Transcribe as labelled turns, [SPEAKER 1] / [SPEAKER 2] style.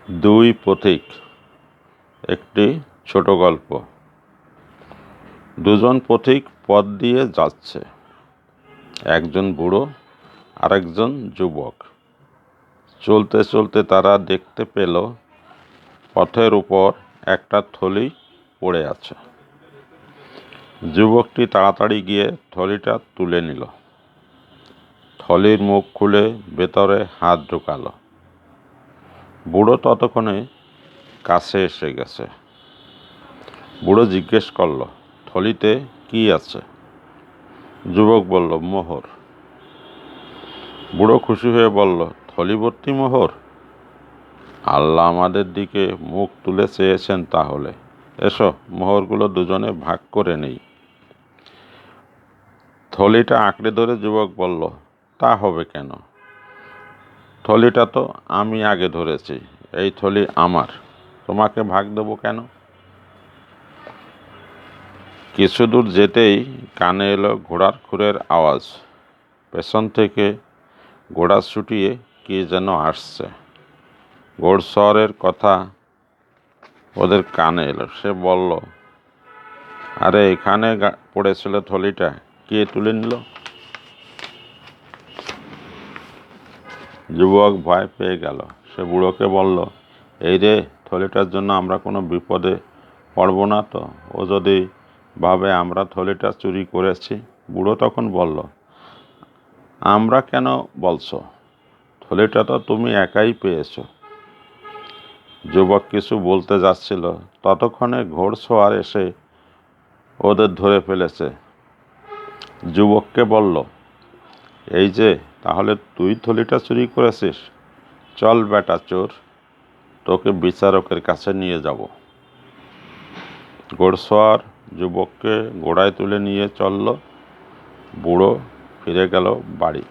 [SPEAKER 1] দুই পথিক। একটি ছোট গল্প। দুজন পথিক পথ দিয়ে যাচ্ছে, একজন বুড়ো আরেকজন যুবক। চলতে চলতে তারা দেখতে পেল পথের উপর একটা থলি পড়ে আছে। যুবকটি তাড়াতাড়ি গিয়ে থলিটা তুলে নিল। থলির মুখ খুলে ভেতরে হাত ঢুকালো। বুড়ো ততক্ষণে কাছে এসে গেছে। বুড়ো জিজ্ঞেস করল, থলিতে কি আছে? যুবক বলল, মোহর। বুড়ো খুশি হয়ে বলল, থলি ভর্তি মোহর? আল্লাহ আমাদের দিকে মুখ তুলে চেয়েছেন তাহলে। এসো, মোহরগুলো দুজনে ভাগ করে নেই। থলিটা আঁকড়ে ধরে যুবক বলল, তা হবে কেন? থলিটা তো আমি আগে ধরেছি। এই থলি আমার, তোমাকে ভাগ দেবো কেন? কিছু দূর যেতেই কানে এলো ঘোড়ার খুরের আওয়াজ। পেছন থেকে ঘোড়া ছুটিয়ে কে যেন আসছে। ঘোড়সওয়ারের কথা ওদের কানে এলো। সে বলল, আরে এখানে পড়েছিল থলিটা, কে তুলে নিল? যুবক ভয় পেয়ে গেল। সে বুড়োকে বলল, এই রে, থলিটার জন্য আমরা কোনো বিপদে পড়ব না তো? ও যদি ভাবে আমরা থলিটা চুরি করেছি? বুড়ো তখন বলল, আমরা কেন বলছো? থলিটা তো তুমি একাই পেয়েছো। যুবক কিছু বলতে যাচ্ছিল, ততক্ষণে ঘোড়সওয়ার এসে ওদের ধরে ফেলেছে। যুবককে বলল, এই যে, তাহলে তুই থলিটা চুরি করেছিস? চল বেটা চোর, তোকে বিচারকের কাছে নিয়ে যাব। ঘোড়সওয়ার যুবককে ঘোড়ায় তুলে নিয়ে চলল। বুড়ো ফিরে গেল বাড়ি।